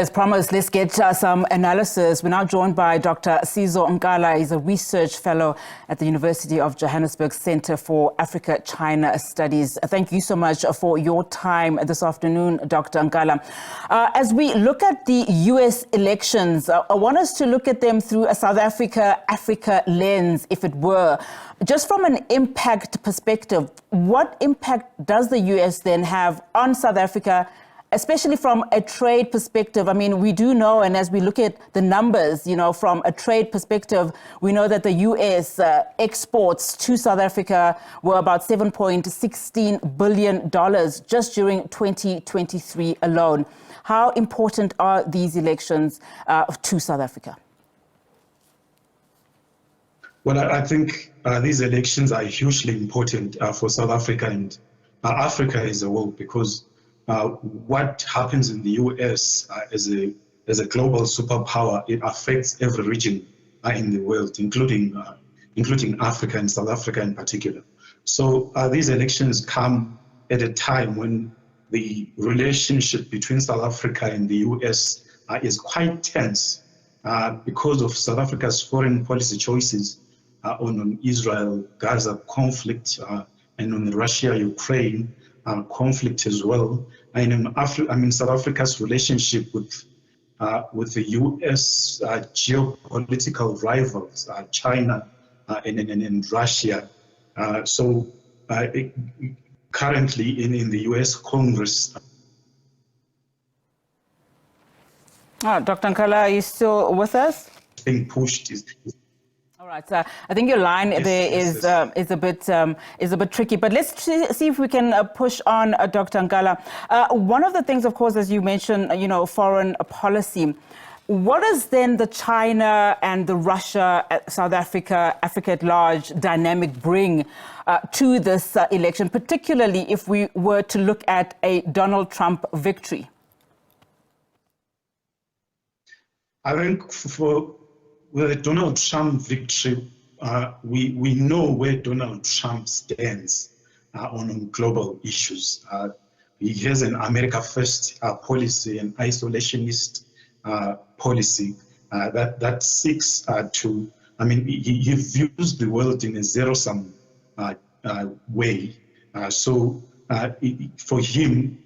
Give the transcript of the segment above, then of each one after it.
as promised, let's get some analysis. We're now joined by Dr. Sizo Nkala. He's a research fellow at the University of Johannesburg Center for Africa-China Studies. Thank you so much for your time this afternoon, Dr. Nkala. As we look at the U.S. elections, I want us to look at them through a South Africa lens, if it were. Just from an impact perspective, what impact does the U.S. then have on South Africa, especially from a trade perspective? I mean, we do know, and as we look at the numbers, from a trade perspective, we know that the U.S. exports to South Africa were about $7.16 billion just during 2023 alone. How important are these elections to South Africa? Well, I think these elections are hugely important for South Africa and Africa as a whole, because what happens in the U.S. as a global superpower, it affects every region in the world, including Africa and South Africa in particular. So these elections come at a time when the relationship between South Africa and the U.S. Is quite tense because of South Africa's foreign policy choices on Israel, Gaza conflict, and on the Russia-Ukraine conflict as well. And in South Africa's relationship with the U.S. Geopolitical rivals, China and Russia. So currently in the U.S. Congress. Dr. Nkala, are you still with us? Being pushed is. All right, I think your line there is a bit tricky, but let's see if we can push on, Dr. Nkala. One of the things, of course, as you mentioned, foreign policy. What does then the China and the Russia, South Africa, Africa at large dynamic bring to this election, particularly if we were to look at a Donald Trump victory? I think with the Donald Trump victory, we know where Donald Trump stands on global issues. He has an America First policy, an isolationist policy that seeks to, he views the world in a zero-sum way. So for him,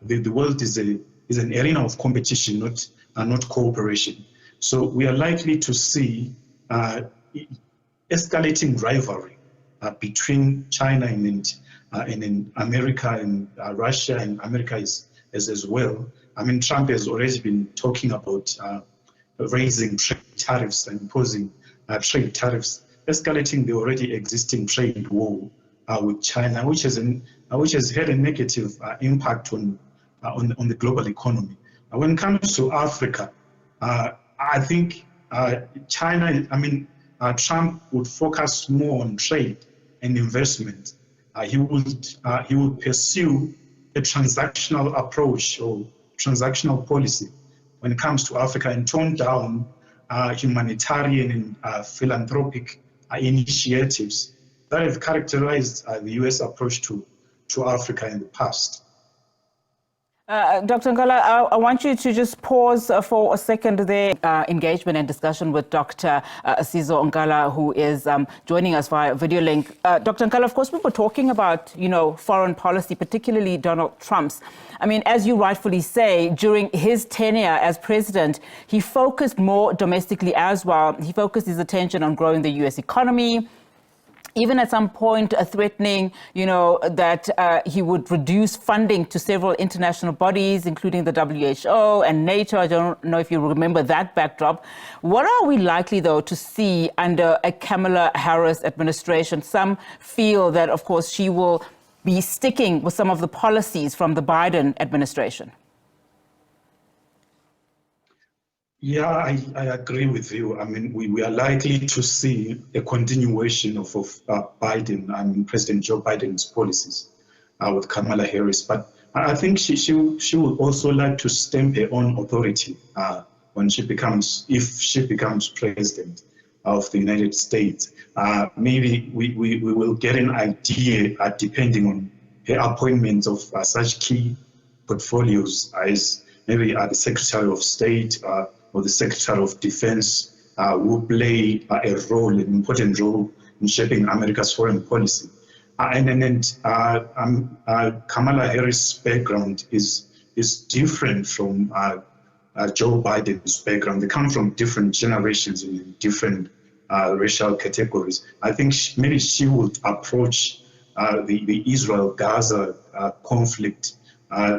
the world is an arena of competition, not cooperation. So we are likely to see escalating rivalry between China and America and Russia, and America as well. Trump has already been talking about raising trade tariffs and imposing trade tariffs, escalating the already existing trade war with China, which has had a negative impact on the global economy. When it comes to Africa, I think Trump would focus more on trade and investment. He would pursue a transactional approach or transactional policy when it comes to Africa, and tone down humanitarian and philanthropic initiatives that have characterized the U.S. approach to Africa in the past. Dr. Nkala, I want you to just pause for a second there. Engagement and discussion with Dr. Sizo Nkala, who is joining us via video link. Dr. Nkala, of course, we were talking about, foreign policy, particularly Donald Trump's. As you rightfully say, during his tenure as president, he focused more domestically as well. He focused his attention on growing the U.S. economy, even at some point threatening, that he would reduce funding to several international bodies, including the WHO and NATO. I don't know if you remember that backdrop. What are we likely, though, to see under a Kamala Harris administration? Some feel that, of course, she will be sticking with some of the policies from the Biden administration. Yeah, I agree with you. We are likely to see a continuation of Biden, President Joe Biden's policies with Kamala Harris. But I think she would also like to stamp her own authority when if she becomes president of the United States. Maybe we will get an idea, depending on her appointments of such key portfolios as maybe the Secretary of State or the Secretary of Defense will play a role, an important role in shaping America's foreign policy. Kamala Harris' background is different from Joe Biden's background. They come from different generations in different racial categories. I think maybe she would approach the Israel-Gaza conflict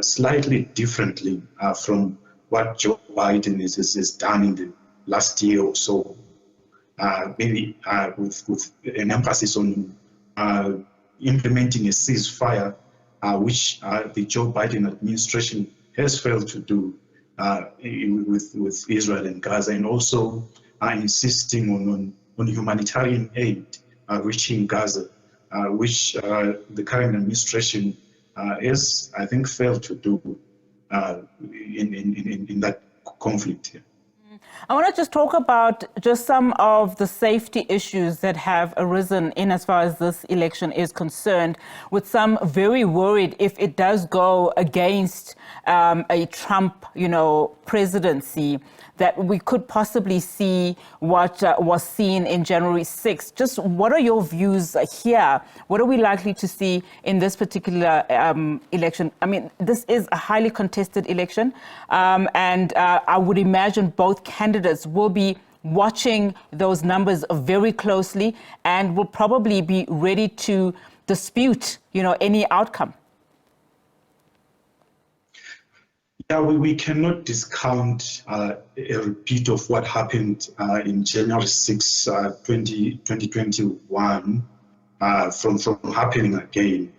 slightly differently from what Joe Biden has done in the last year or so. Maybe with an emphasis on implementing a ceasefire, which the Joe Biden administration has failed to do with Israel and Gaza, and also insisting on humanitarian aid reaching Gaza, which the current administration has, I think, failed to do in that conflict. I want to just talk about just some of the safety issues that have arisen in as far as this election is concerned, with some very worried if it does go against a Trump, presidency, that we could possibly see what was seen in January 6th. Just what are your views here? What are we likely to see in this particular election? I mean, this is a highly contested election, and I would imagine both candidates will be watching those numbers very closely and will probably be ready to dispute, any outcome. Yeah, we cannot discount a repeat of what happened in January 6, 2021 from happening again,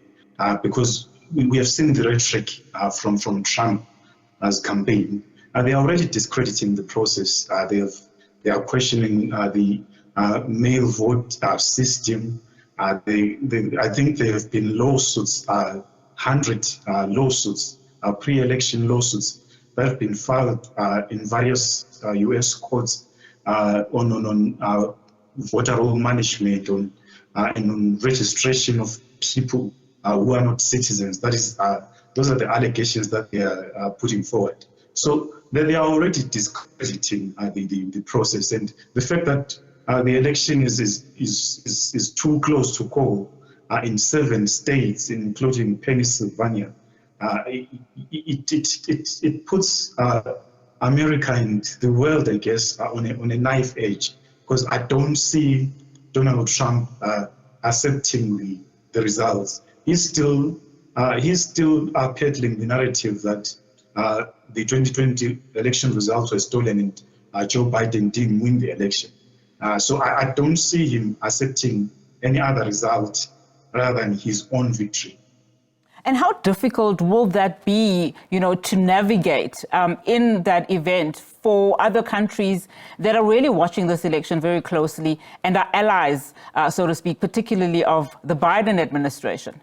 because we have seen the rhetoric from Trump as campaign. They are already discrediting the process. They are questioning the mail vote system. I think there have been lawsuits, 100 lawsuits, pre-election lawsuits that have been filed in various U.S. courts on voter roll management, and on registration of people who are not citizens. That is, those are the allegations that they are putting forward. So they are already discrediting the process, and the fact that the election is too close to call in 7 states, including Pennsylvania. It puts America and the world, I guess, on a knife edge, because I don't see Donald Trump accepting the results. He's still peddling the narrative that the 2020 election results were stolen and Joe Biden didn't win the election. So I don't see him accepting any other result rather than his own victory. And how difficult will that be, to navigate in that event for other countries that are really watching this election very closely and are allies, so to speak, particularly of the Biden administration?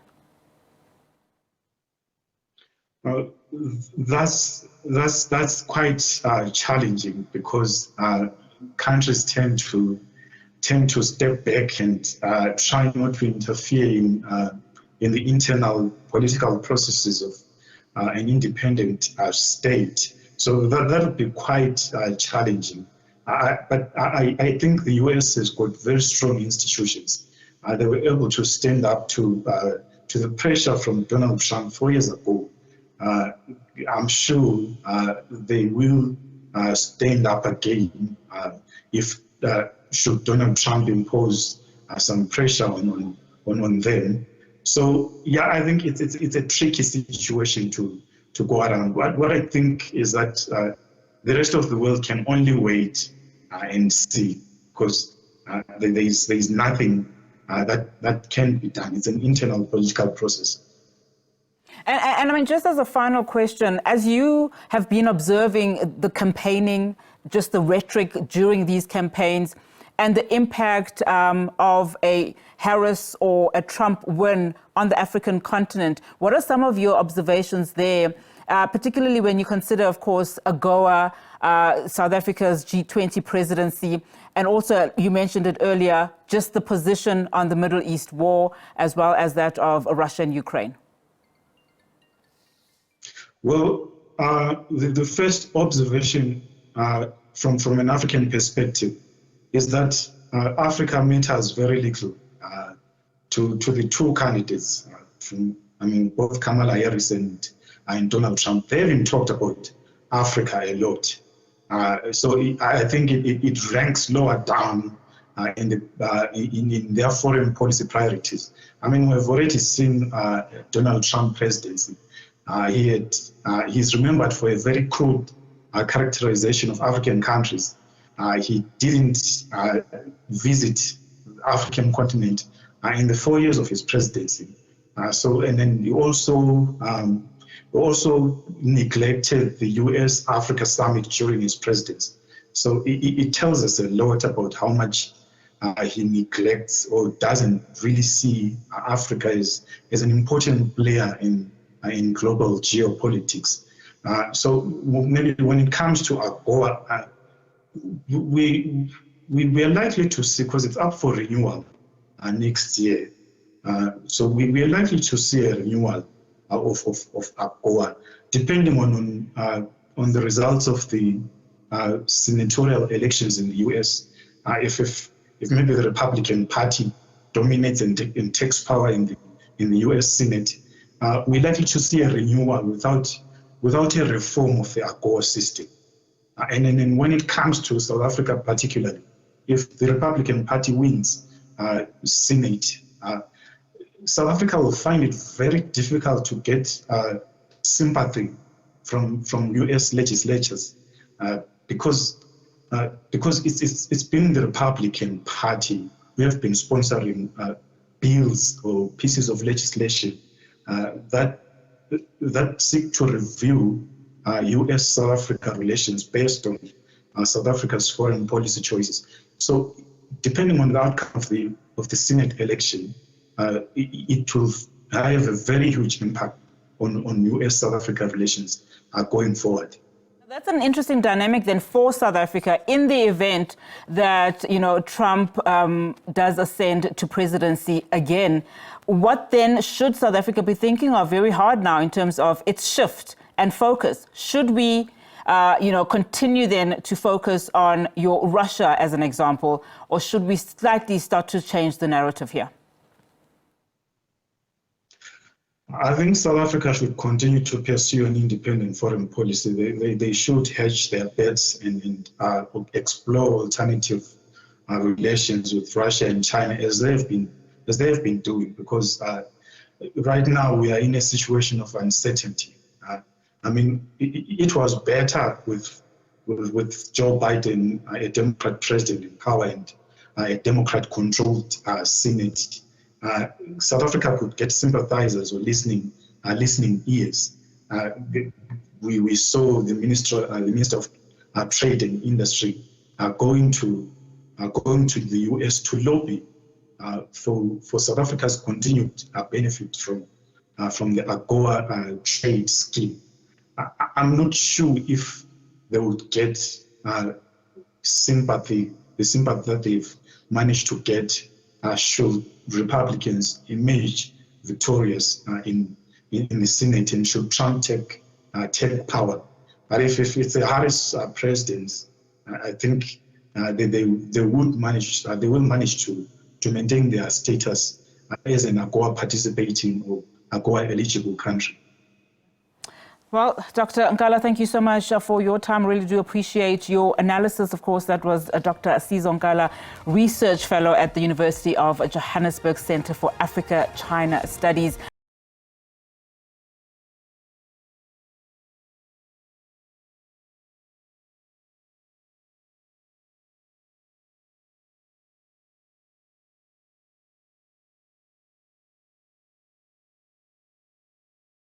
That's quite challenging, because countries tend to step back and try not to interfere in the internal political processes of an independent state. So that would be quite challenging. But I think the US has got very strong institutions. They were able to stand up to the pressure from Donald Trump 4 years ago. I'm sure they will stand up again if should Donald Trump impose some pressure on them. So yeah, I think it's a tricky situation to go around. What I think is that the rest of the world can only wait and see, because there is nothing that can be done. It's an internal political process. And I mean, just as a final question, as you have been observing the campaigning, just the rhetoric during these campaigns, and the impact of a Harris or a Trump win on the African continent, what are some of your observations there, particularly when you consider, of course, AGOA, South Africa's G20 presidency, and also, you mentioned it earlier, just the position on the Middle East war, as well as that of Russia and Ukraine? Well, The first observation from an African perspective is that Africa matters very little to the two candidates, both Kamala Harris and Donald Trump. They haven't talked about Africa a lot. So I think it ranks lower down in their foreign policy priorities. We've already seen Donald Trump presidency. He's remembered for a very crude characterization of African countries. He didn't visit the African continent in the 4 years of his presidency. And then he also neglected the US-Africa summit during his presidency. So it tells us a lot about how much he neglects or doesn't really see Africa as an important player in global geopolitics. So maybe when it comes to AGOA, we are likely to see, because it's up for renewal next year. So we are likely to see a renewal of AGOA, depending on the results of the senatorial elections in the US. If maybe the Republican Party dominates and takes power in the US Senate, we're likely to see a renewal without a reform of the AGOA system. And then when it comes to South Africa particularly, if the Republican Party wins Senate, South Africa will find it very difficult to get sympathy from US legislatures because it's been the Republican Party who have been sponsoring bills or pieces of legislation that seek to review US-South Africa relations based on South Africa's foreign policy choices. So, depending on the outcome of the Senate election, it will have a very huge impact on US-South Africa relations going forward. That's an interesting dynamic then for South Africa in the event that, Trump does ascend to presidency again. What then should South Africa be thinking of very hard now in terms of its shift and focus? Should we, continue then to focus on Russia as an example, or should we slightly start to change the narrative here? I think South Africa should continue to pursue an independent foreign policy. They should hedge their bets and explore alternative relations with Russia and China as they have been doing. Because right now we are in a situation of uncertainty. It was better with Joe Biden, a Democrat president in power, and a Democrat-controlled Senate. South Africa could get sympathizers or listening ears. We saw the Minister of Trade and Industry going to the US to lobby for South Africa's continued benefit from the AGOA trade scheme. I'm not sure if they would get sympathy, the sympathy that they've managed to get should Republicans emerge victorious in the Senate and should Trump take power. But if it's a Harris presidency, I think they will manage to maintain their status as an AGOA participating or AGOA eligible country. Well, Dr. Nkala, thank you so much for your time. Really do appreciate your analysis. Of course, that was Dr. Sizo Nkala, Research Fellow at the University of Johannesburg Center for Africa-China Studies.